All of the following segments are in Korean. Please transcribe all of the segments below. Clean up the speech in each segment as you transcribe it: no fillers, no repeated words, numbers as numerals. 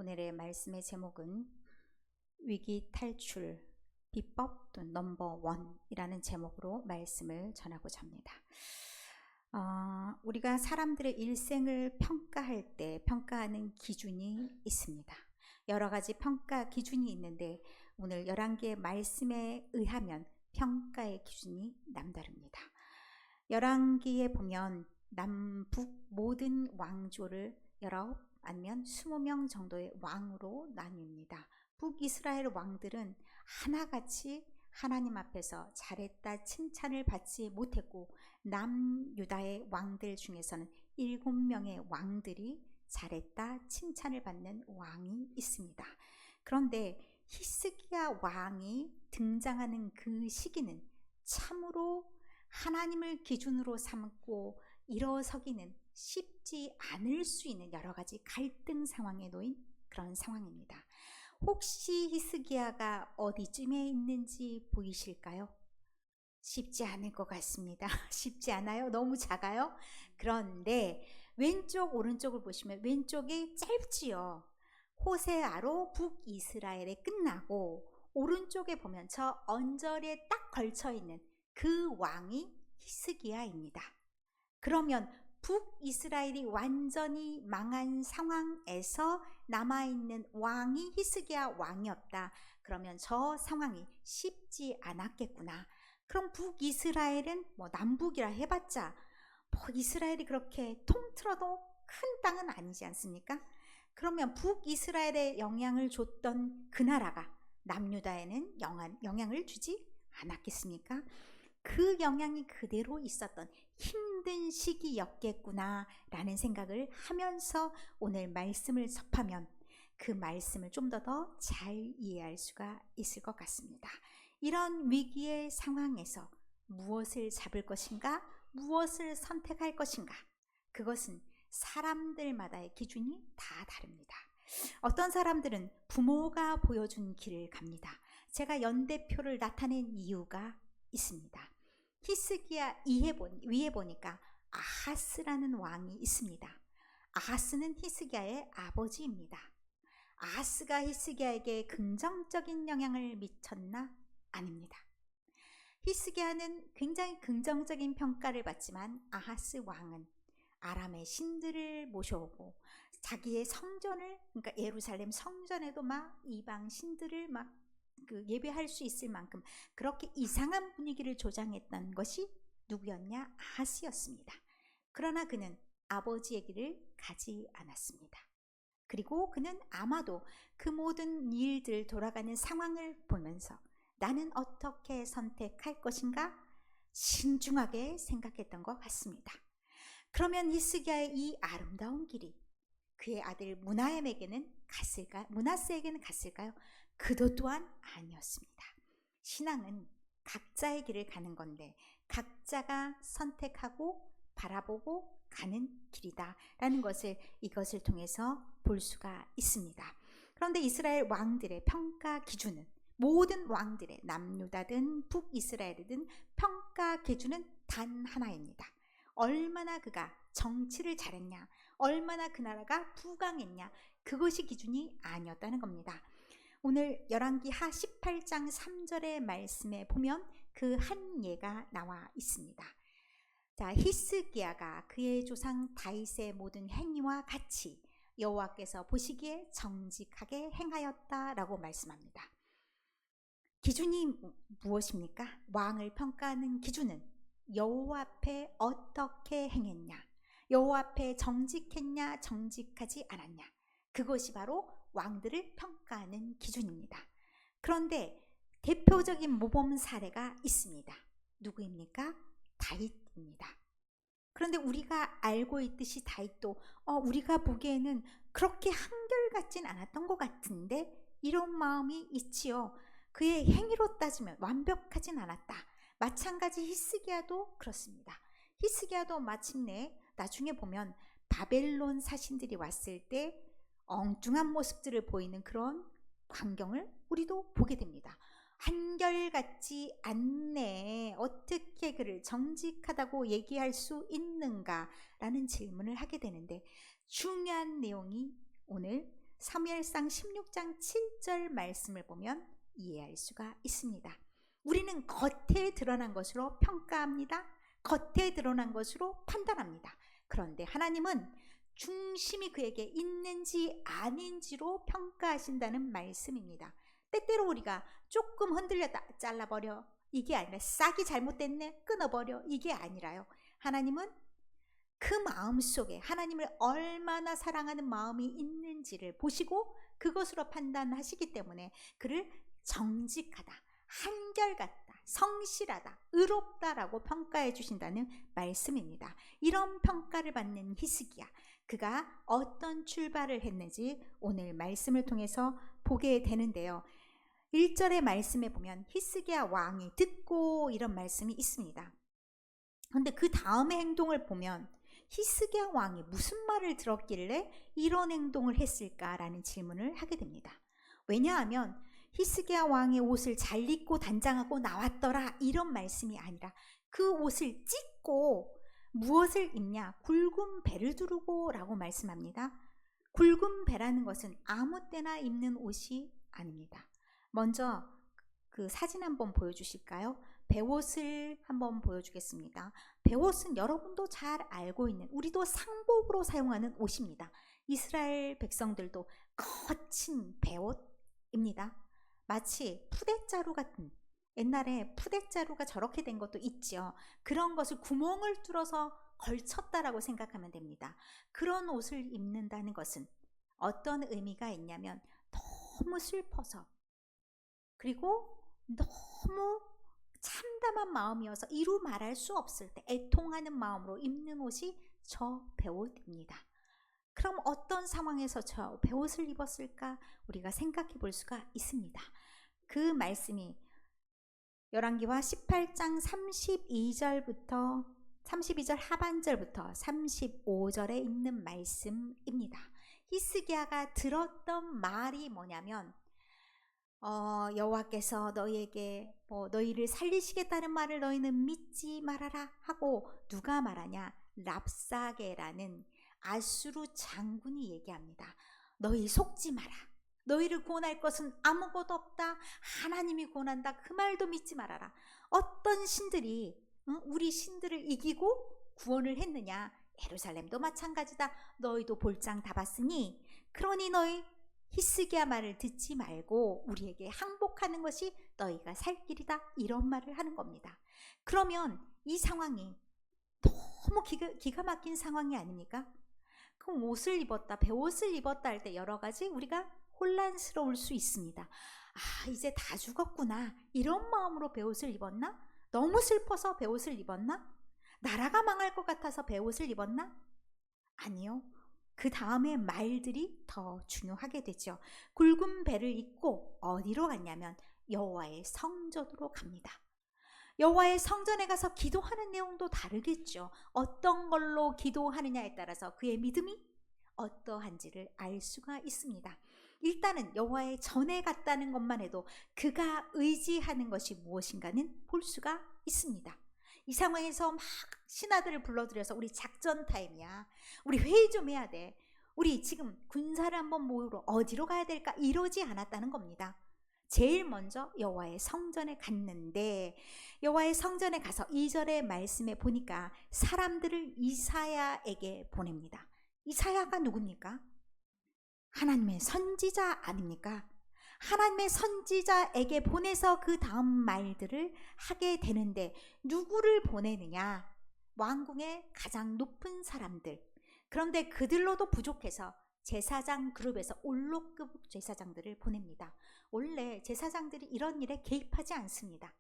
오늘의 말씀의 제목은 위기 탈출 비법 또 넘버 원이라는 제목으로 말씀을 전하고자 합니다. 우리가 사람들의 일생을 평가할 때 평가하는 기준이 있습니다. 여러 가지 평가 기준이 있는데 오늘 11개의 말씀에 의하면 평가의 기준이 남다릅니다. 11기에 보면 남북 모든 왕조를 19 아니면 20명 정도의 왕으로 나뉩니다. 북이스라엘 왕들은 하나같이 하나님 앞에서 잘했다 칭찬을 받지 못했고, 남유다의 왕들 중에서는 7명의 왕들이 잘했다 칭찬을 받는 왕이 있습니다. 그런데 히스기야 왕이 등장하는 그 시기는 참으로 하나님을 기준으로 삼고 일어서기는 쉽지 않을 수 있는 여러 가지 갈등 상황에 놓인 그런 상황입니다. 혹시 히스기야가 어디쯤에 있는지 보이실까요? 쉽지 않을 것 같습니다. 쉽지 않아요? 너무 작아요? 그런데 왼쪽 오른쪽을 보시면 왼쪽이 짧지요. 호세아로 북이스라엘에 끝나고 오른쪽에 보면 저 언저리에 딱 걸쳐있는 그 왕이 히스기야입니다. 그러면 북이스라엘이 완전히 망한 상황에서 남아있는 왕이 히스기야 왕이었다. 그러면 저 상황이 쉽지 않았겠구나. 그럼 북이스라엘은 남북이라 해봤자 이스라엘이 그렇게 통틀어도 큰 땅은 아니지 않습니까? 그러면 북이스라엘에 영향을 줬던 그 나라가 남유다에는 영향을 주지 않았겠습니까? 그 영향이 그대로 있었던 힘든 시기였겠구나 라는 생각을 하면서 오늘 말씀을 접하면 그 말씀을 좀 더 잘 이해할 수가 있을 것 같습니다. 이런 위기의 상황에서 무엇을 잡을 것인가, 무엇을 선택할 것인가, 그것은 사람들마다의 기준이 다 다릅니다. 어떤 사람들은 부모가 보여준 길을 갑니다. 제가 연대표를 나타낸 이유가 있습니다. 히스기야 위에 보니까 아하스라는 왕이 있습니다. 아하스는 히스기야의 아버지입니다. 아하스가 히스기야에게 긍정적인 영향을 미쳤나? 아닙니다. 히스기야는 굉장히 긍정적인 평가를 받지만 아하스 왕은 아람의 신들을 모셔오고 자기의 성전을, 그러니까 예루살렘 성전에도 막 이방 신들을 막 예배할 수 있을 만큼 그렇게 이상한 분위기를 조장했던 것이 누구였냐? 아하스였습니다. 그러나 그는 아버지의 길을 가지 않았습니다. 그리고 그는 아마도 그 모든 일들 돌아가는 상황을 보면서 나는 어떻게 선택할 것인가 신중하게 생각했던 것 같습니다. 그러면 히스기야의 이 아름다운 길이 그의 아들 므나셈에게는 갔을까요? 그도 또한 아니었습니다. 신앙은 각자의 길을 가는 건데 각자가 선택하고 바라보고 가는 길이다 라는 것을 이것을 통해서 볼 수가 있습니다. 그런데 이스라엘 왕들의 평가 기준은, 모든 왕들의 남유다든 북이스라엘이든 평가 기준은 단 하나입니다. 얼마나 그가 정치를 잘했냐, 얼마나 그 나라가 부강했냐, 그것이 기준이 아니었다는 겁니다. 오늘 열왕기하 18장 3절의 말씀에 보면 그 한 예가 나와 있습니다. 자, 히스기야가 그의 조상 다윗의 모든 행위와 같이 여호와께서 보시기에 정직하게 행하였다라고 말씀합니다. 기준이 무엇입니까? 왕을 평가하는 기준은 여호와 앞에 어떻게 행했냐, 여호와 앞에 정직했냐, 정직하지 않았냐, 그것이 바로 왕들을 평가하는 기준입니다. 그런데 대표적인 모범 사례가 있습니다. 누구입니까? 다윗입니다. 그런데 우리가 알고 있듯이 다윗도 우리가 보기에는 그렇게 한결같진 않았던 것 같은데 이런 마음이 있지요. 그의 행위로 따지면 완벽하진 않았다. 마찬가지 히스기야도 그렇습니다. 히스기야도 마침내 나중에 보면 바벨론 사신들이 왔을 때 엉뚱한 모습들을 보이는 그런 광경을 우리도 보게 됩니다. 한결같지 않네, 어떻게 그를 정직하다고 얘기할 수 있는가 라는 질문을 하게 되는데, 중요한 내용이 오늘 사무엘상 16장 7절 말씀을 보면 이해할 수가 있습니다. 우리는 겉에 드러난 것으로 평가합니다. 겉에 드러난 것으로 판단합니다. 그런데 하나님은 중심이 그에게 있는지 아닌지로 평가하신다는 말씀입니다. 때때로 우리가 조금 흔들렸다 잘라버려, 이게 아니라 싹이 잘못됐네 끊어버려, 이게 아니라요. 하나님은 그 마음 속에 하나님을 얼마나 사랑하는 마음이 있는지를 보시고 그것으로 판단하시기 때문에 그를 정직하다, 한결같다, 성실하다, 의롭다라고 평가해 주신다는 말씀입니다. 이런 평가를 받는 히스기야, 그가 어떤 출발을 했는지 오늘 말씀을 통해서 보게 되는데요. 1절의 말씀에 보면 히스기야 왕이 듣고 이런 말씀이 있습니다. 그런데 그 다음의 행동을 보면 히스기야 왕이 무슨 말을 들었길래 이런 행동을 했을까라는 질문을 하게 됩니다. 왜냐하면 히스기야 왕의 옷을 잘 입고 단장하고 나왔더라 이런 말씀이 아니라 그 옷을 찢고 무엇을 입냐? 굵은 배를 두르고 라고 말씀합니다. 굵은 배라는 것은 아무 때나 입는 옷이 아닙니다. 먼저 그 사진 한번 보여주실까요? 배옷을 한번 보여주겠습니다. 배옷은 여러분도 잘 알고 있는, 우리도 상복으로 사용하는 옷입니다. 이스라엘 백성들도 거친 배옷입니다. 마치 푸대자루 같은, 옛날에 푸대자루가 저렇게 된 것도 있죠. 그런 것을 구멍을 뚫어서 걸쳤다라고 생각하면 됩니다. 그런 옷을 입는다는 것은 어떤 의미가 있냐면 너무 슬퍼서, 그리고 너무 참담한 마음이어서 이루 말할 수 없을 때 애통하는 마음으로 입는 옷이 저 배옷입니다. 그럼 어떤 상황에서 저 배옷을 입었을까? 우리가 생각해 볼 수가 있습니다. 그 말씀이 열왕기와 18장 32절부터 32절 하반절부터 35절에 있는 말씀입니다. 히스기야가 들었던 말이 뭐냐면 여호와께서 너희에게 너희를 살리시겠다는 말을 너희는 믿지 말아라 하고 누가 말하냐? 랍사게라는 아수르 장군이 얘기합니다. 너희 속지 마라. 너희를 구원할 것은 아무것도 없다. 하나님이 구원한다. 그 말도 믿지 말아라. 어떤 신들이 우리 신들을 이기고 구원을 했느냐? 예루살렘도 마찬가지다. 너희도 볼장 다 봤으니 그러니 너희 히스기야 말을 듣지 말고 우리에게 항복하는 것이 너희가 살 길이다. 이런 말을 하는 겁니다. 그러면 이 상황이 너무 기가 막힌 상황이 아닙니까? 그럼 옷을 입었다, 배옷을 입었다 할 때 여러 가지 우리가 혼란스러울 수 있습니다. 아, 이제 다 죽었구나. 이런 마음으로 배옷을 입었나? 너무 슬퍼서 배옷을 입었나? 나라가 망할 것 같아서 배옷을 입었나? 아니요. 그 다음에 말들이 더 중요하게 되죠. 굵은 배를 입고 어디로 갔냐면 여호와의 성전으로 갑니다. 여호와의 성전에 가서 기도하는 내용도 다르겠죠. 어떤 걸로 기도하느냐에 따라서 그의 믿음이 어떠한지를 알 수가 있습니다. 일단은 여호와의 전에 갔다는 것만 해도 그가 의지하는 것이 무엇인가는 볼 수가 있습니다. 이 상황에서 막 신하들을 불러들여서 우리 작전 타임이야, 우리 회의 좀 해야 돼, 우리 지금 군사를 한번 모으러 어디로 가야 될까, 이러지 않았다는 겁니다. 제일 먼저 여호와의 성전에 갔는데 여호와의 성전에 가서 2절의 말씀에 보니까 사람들을 이사야에게 보냅니다. 이사야가 누굽니까? 하나님의 선지자 아닙니까? 하나님의 선지자에게 보내서 그 다음 말들을 하게 되는데 누구를 보내느냐? 왕궁의 가장 높은 사람들. 그런데 그들로도 부족해서 제사장 그룹에서 올로급 제사장들을 보냅니다. 원래 제사장들이 이런 일에 개입하지 않습니다.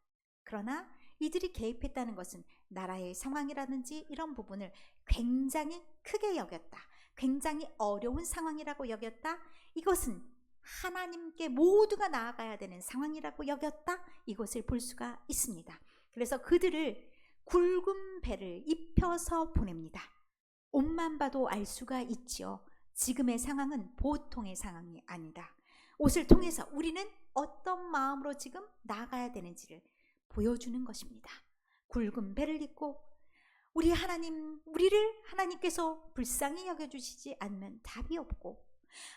그러나 이들이 개입했다는 것은 나라의 상황이라든지 이런 부분을 굉장히 크게 여겼다. 굉장히 어려운 상황이라고 여겼다. 이것은 하나님께 모두가 나아가야 되는 상황이라고 여겼다. 이것을 볼 수가 있습니다. 그래서 그들을 굵은 배를 입혀서 보냅니다. 옷만 봐도 알 수가 있지요. 지금의 상황은 보통의 상황이 아니다. 옷을 통해서 우리는 어떤 마음으로 지금 나아가야 되는지를 보여주는 것입니다. 굵은 배를 입고 우리를 하나님께서 불쌍히 여겨주시지 않으면 답이 없고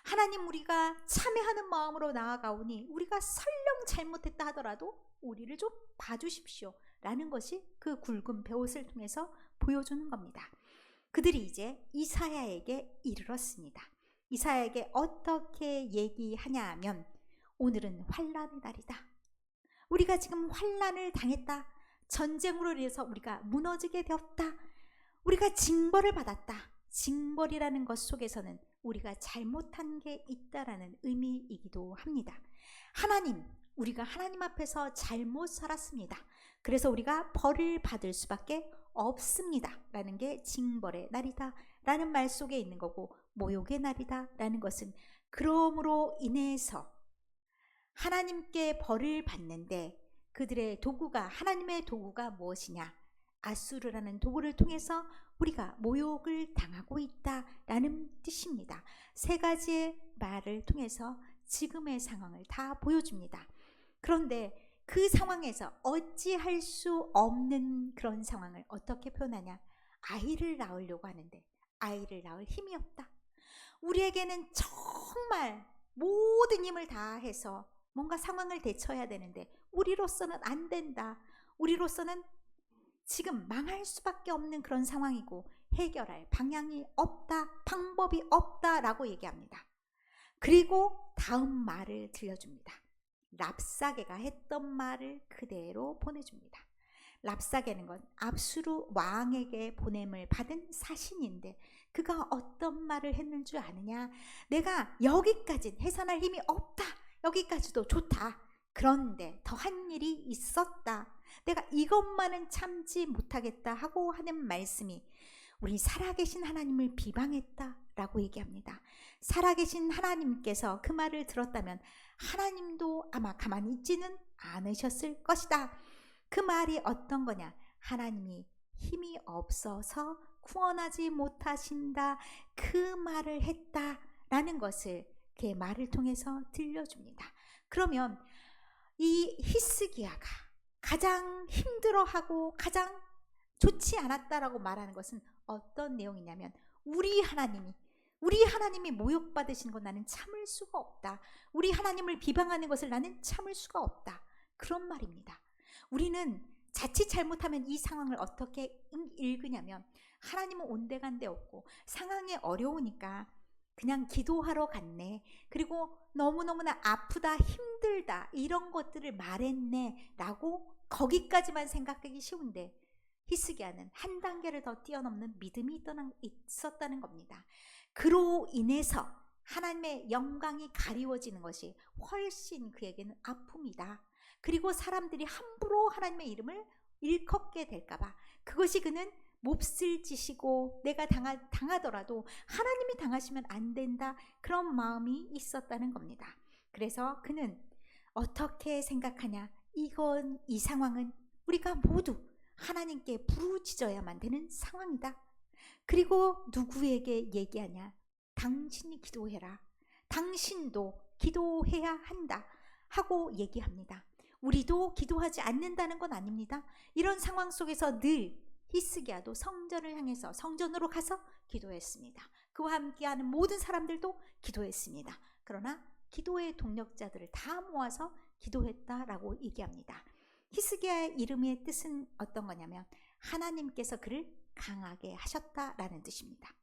하나님, 우리가 참회하는 마음으로 나아가오니 우리가 설령 잘못했다 하더라도 우리를 좀 봐주십시오 라는 것이 그 굵은 베옷을 통해서 보여주는 겁니다. 그들이 이제 이사야에게 이르렀습니다. 이사야에게 어떻게 얘기하냐 하면, 오늘은 환난의 날이다. 우리가 지금 환난을 당했다. 전쟁으로 인해서 우리가 무너지게 되었다. 우리가 징벌을 받았다. 징벌이라는 것 속에서는 우리가 잘못한 게 있다라는 의미이기도 합니다. 하나님, 우리가 하나님 앞에서 잘못 살았습니다. 그래서 우리가 벌을 받을 수밖에 없습니다 라는 게 징벌의 날이다 라는 말 속에 있는 거고, 모욕의 날이다 라는 것은 그러므로 인해서 하나님께 벌을 받는데 그들의 도구가, 하나님의 도구가 무엇이냐? 아수르라는 도구를 통해서 우리가 모욕을 당하고 있다라는 뜻입니다. 세 가지의 말을 통해서 지금의 상황을 다 보여줍니다. 그런데 그 상황에서 어찌할 수 없는 그런 상황을 어떻게 표현하냐? 아이를 낳으려고 하는데 아이를 낳을 힘이 없다. 우리에게는 정말 모든 힘을 다해서 뭔가 상황을 대처해야 되는데 우리로서는 안 된다. 우리로서는 지금 망할 수밖에 없는 그런 상황이고 해결할 방향이 없다, 방법이 없다라고 얘기합니다. 그리고 다음 말을 들려줍니다. 랍사게가 했던 말을 그대로 보내줍니다. 랍사게는 건 압수르 왕에게 보냄을 받은 사신인데 그가 어떤 말을 했는 줄 아느냐? 내가 여기까지 해산할 힘이 없다. 여기까지도 좋다. 그런데 더한 일이 있었다. 내가 이것만은 참지 못하겠다 하고 하는 말씀이 우리 살아계신 하나님을 비방했다라고 얘기합니다. 살아계신 하나님께서 그 말을 들었다면 하나님도 아마 가만히 있지는 않으셨을 것이다. 그 말이 어떤 거냐? 하나님이 힘이 없어서 구원하지 못하신다. 그 말을 했다라는 것을 그의 말을 통해서 들려줍니다. 그러면 이 히스기야가 가장 힘들어하고 가장 좋지 않았다라고 말하는 것은 어떤 내용이냐면, 우리 하나님이 모욕받으신 것 나는 참을 수가 없다. 우리 하나님을 비방하는 것을 나는 참을 수가 없다. 그런 말입니다. 우리는 자칫 잘못하면 이 상황을 어떻게 읽으냐면, 하나님은 온데간데 없고 상황이 어려우니까 그냥 기도하러 갔네. 그리고 너무너무나 아프다, 힘들다 이런 것들을 말했네 라고 거기까지만 생각하기 쉬운데, 히스기야는 한 단계를 더 뛰어넘는 믿음이 있었다는 겁니다. 그로 인해서 하나님의 영광이 가리워지는 것이 훨씬 그에게는 아픔이다. 그리고 사람들이 함부로 하나님의 이름을 일컫게 될까봐 그것이 그는 몹쓸 짓이고 내가 당하더라도 하나님이 당하시면 안 된다, 그런 마음이 있었다는 겁니다. 그래서 그는 어떻게 생각하냐? 이 상황은 우리가 모두 하나님께 부르짖어야만 되는 상황이다. 그리고 누구에게 얘기하냐? 당신이 기도해라. 당신도 기도해야 한다 하고 얘기합니다. 우리도 기도하지 않는다는 건 아닙니다. 이런 상황 속에서 늘 히스기야도 성전을 향해서 성전으로 가서 기도했습니다. 그와 함께하는 모든 사람들도 기도했습니다. 그러나 기도의 동력자들을 다 모아서 기도했다라고 얘기합니다. 히스기야의 이름의 뜻은 어떤 거냐면 하나님께서 그를 강하게 하셨다라는 뜻입니다.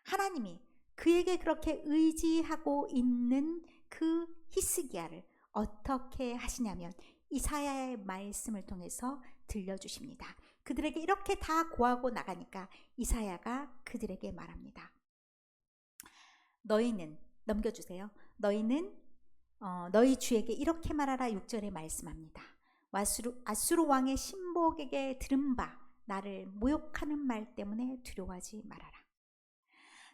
하나님이 그에게 그렇게 의지하고 있는 그 히스기야를 어떻게 하시냐면 이사야의 말씀을 통해서 들려주십니다. 그들에게 이렇게 다 고하고 나가니까 이사야가 그들에게 말합니다. 너희는, 넘겨주세요. 너희는 너희 주에게 이렇게 말하라. 6절에 말씀합니다. 아수르 왕의 신복에게 들은 바 나를 모욕하는 말 때문에 두려워하지 말아라.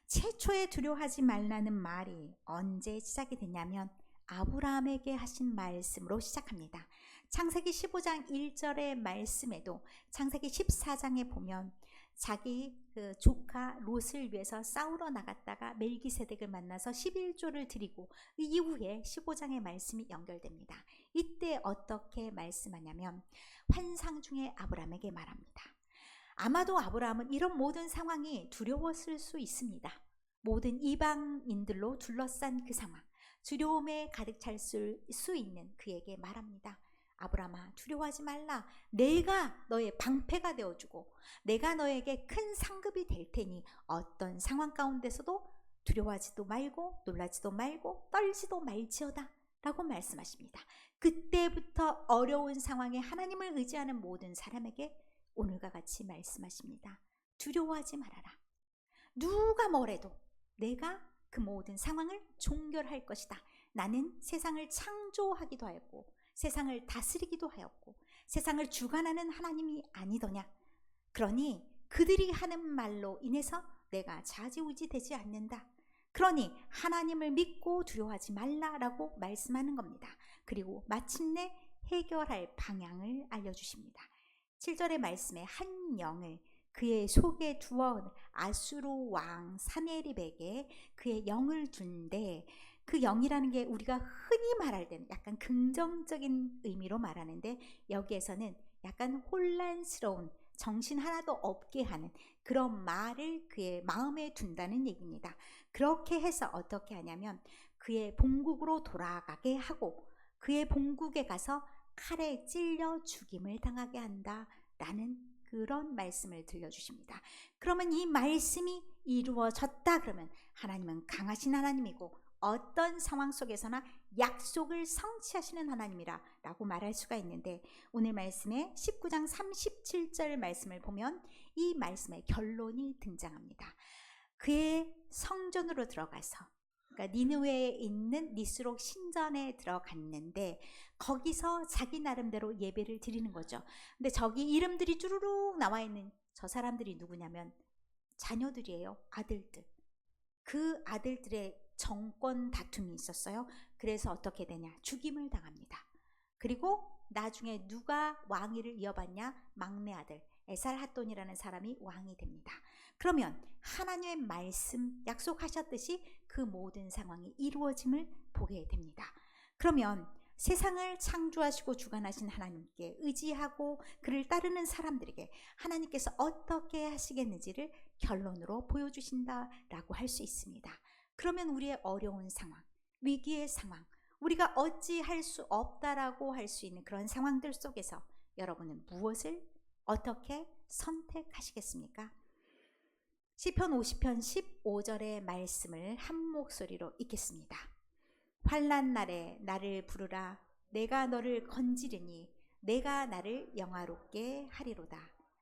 최초에 두려워하지 말라는 말이 언제 시작이 됐냐면 아브라함에게 하신 말씀으로 시작합니다. 창세기 15장 1절의 말씀에도 창세기 14장에 보면 자기 그 조카 롯을 위해서 싸우러 나갔다가 멜기세덱을 만나서 11조를 드리고 이후에 15장의 말씀이 연결됩니다. 이때 어떻게 말씀하냐면 환상 중에 아브라함에게 말합니다. 아마도 아브라함은 이런 모든 상황이 두려웠을 수 있습니다. 모든 이방인들로 둘러싼 그 상황, 두려움에 가득 찰 수 있는 그에게 말합니다. 아브라함아, 두려워하지 말라. 내가 너의 방패가 되어주고 내가 너에게 큰 상급이 될 테니 어떤 상황 가운데서도 두려워하지도 말고 놀라지도 말고 떨지도 말지어다 라고 말씀하십니다. 그때부터 어려운 상황에 하나님을 의지하는 모든 사람에게 오늘과 같이 말씀하십니다. 두려워하지 말아라. 누가 뭐래도 내가 그 모든 상황을 종결할 것이다. 나는 세상을 창조하기도 하였고 세상을 다스리기도 하였고 세상을 주관하는 하나님이 아니더냐. 그러니 그들이 하는 말로 인해서 내가 좌지우지 되지 않는다. 그러니 하나님을 믿고 두려워하지 말라라고 말씀하는 겁니다. 그리고 마침내 해결할 방향을 알려주십니다. 7절의 말씀에 한 영을 그의 속에 두어 아수르 왕 사네립에게 그의 영을 둔데, 그 영이라는 게 우리가 흔히 말할 때는 약간 긍정적인 의미로 말하는데 여기에서는 약간 혼란스러운, 정신 하나도 없게 하는 그런 말을 그의 마음에 둔다는 얘기입니다. 그렇게 해서 어떻게 하냐면 그의 본국으로 돌아가게 하고 그의 본국에 가서 칼에 찔려 죽임을 당하게 한다라는 그런 말씀을 들려주십니다. 그러면 이 말씀이 이루어졌다 그러면 하나님은 강하신 하나님이고 어떤 상황 속에서나 약속을 성취하시는 하나님이라 라고 말할 수가 있는데, 오늘 말씀에 19장 37절 말씀을 보면 이 말씀의 결론이 등장합니다. 그의 성전으로 들어가서, 그러니까 니느웨에 있는 니스록 신전에 들어갔는데 거기서 자기 나름대로 예배를 드리는 거죠. 근데 저기 이름들이 쭈루룩 나와 있는 저 사람들이 누구냐면 자녀들이에요. 아들들. 그 아들들의 정권 다툼이 있었어요. 그래서 어떻게 되냐? 죽임을 당합니다. 그리고 나중에 누가 왕위를 이어받냐? 막내 아들 에살핫돈이라는 사람이 왕이 됩니다. 그러면 하나님의 말씀 약속하셨듯이 그 모든 상황이 이루어짐을 보게 됩니다. 그러면 세상을 창조하시고 주관하신 하나님께 의지하고 그를 따르는 사람들에게 하나님께서 어떻게 하시겠는지를 결론으로 보여주신다라고 할 수 있습니다. 그러면 우리의 어려운 상황, 위기의 상황, 우리가 어찌할 수 없다라고 할 수 있는 그런 상황들 속에서 여러분은 무엇을 어떻게 선택하시겠습니까? 시편 50편 15절의 말씀을 한 목소리로 읽겠습니다. 환난 날에 나를 부르라. 내가 너를 건지리니 내가 나를 영화롭게 하리로다.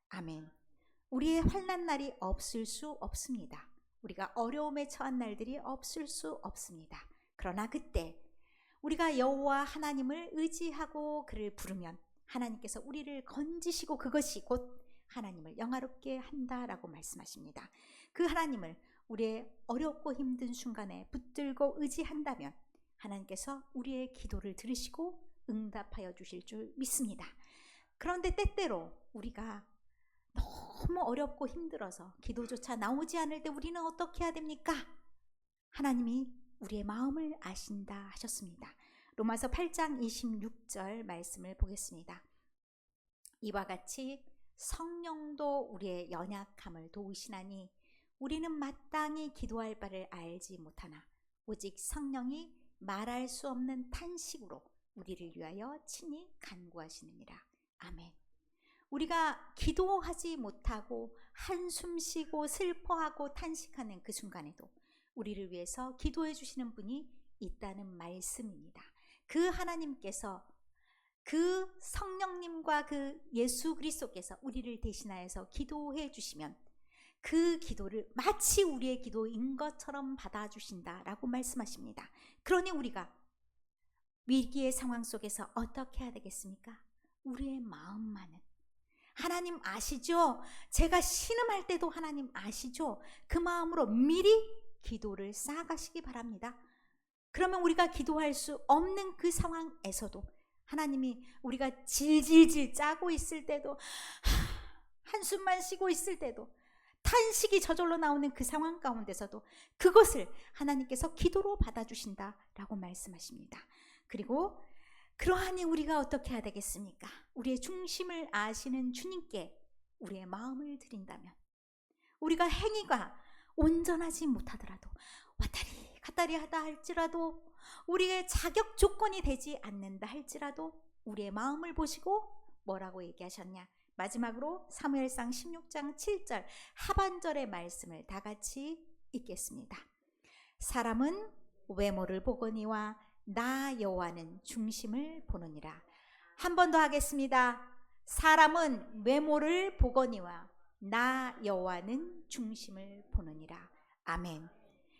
아멘. 우리의 환난 날이 없을 수 없습니다. 우리가 어려움에 처한 날들이 없을 수 없습니다. 그러나 그때 우리가 여호와 하나님을 의지하고 그를 부르면 하나님께서 우리를 건지시고 그것이 곧 하나님을 영화롭게 한다라고 말씀하십니다. 그 하나님을 우리의 어렵고 힘든 순간에 붙들고 의지한다면 하나님께서 우리의 기도를 들으시고 응답하여 주실 줄 믿습니다. 그런데 때때로 우리가 너무 어렵고 힘들어서 기도조차 나오지 않을 때 우리는 어떻게 해야 됩니까? 하나님이 우리의 마음을 아신다 하셨습니다. 로마서 8장 26절 말씀을 보겠습니다. 이와 같이 성령도 우리의 연약함을 도우시나니 우리는 마땅히 기도할 바를 알지 못하나 오직 성령이 말할 수 없는 탄식으로 우리를 위하여 친히 간구하시느니라. 아멘. 우리가 기도하지 못하고 한숨 쉬고 슬퍼하고 탄식하는 그 순간에도 우리를 위해서 기도해 주시는 분이 있다는 말씀입니다. 그 하나님께서 그 성령님과 그 예수 그리스도께서 우리를 대신하여서 기도해 주시면 그 기도를 마치 우리의 기도인 것처럼 받아주신다라고 말씀하십니다. 그러니 우리가 위기의 상황 속에서 어떻게 해야 되겠습니까? 우리의 마음만은 하나님 아시죠? 제가 신음할 때도 하나님 아시죠? 그 마음으로 미리 기도를 쌓아가시기 바랍니다. 그러면 우리가 기도할 수 없는 그 상황에서도 하나님이 우리가 질질질 짜고 있을 때도 한숨만 쉬고 있을 때도 탄식이 저절로 나오는 그 상황 가운데서도 그것을 하나님께서 기도로 받아주신다라고 말씀하십니다. 그리고 그러하니 우리가 어떻게 해야 되겠습니까? 우리의 중심을 아시는 주님께 우리의 마음을 드린다면 우리가 행위가 온전하지 못하더라도 왔다리 갔다리 하다 할지라도 우리의 자격 조건이 되지 않는다 할지라도 우리의 마음을 보시고 뭐라고 얘기하셨냐? 마지막으로 사무엘상 16장 7절 하반절의 말씀을 다 같이 읽겠습니다. 사람은 외모를 보거니와 나 여호와는 중심을 보느니라. 한 번 더 하겠습니다. 사람은 외모를 보거니와 나 여호와는 중심을 보느니라. 아멘.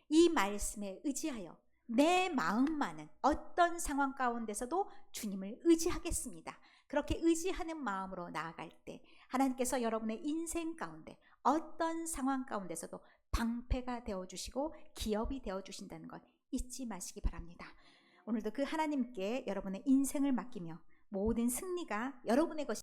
이 말씀에 의지하여 내 마음만은 어떤 상황 가운데서도 주님을 의지하겠습니다. 그렇게 의지하는 마음으로 나아갈 때 하나님께서 여러분의 인생 가운데 어떤 상황 가운데서도 방패가 되어주시고 기업이 되어주신다는 것 잊지 마시기 바랍니다. 오늘도 그 하나님께 여러분의 인생을 맡기며 모든 승리가 여러분의 것이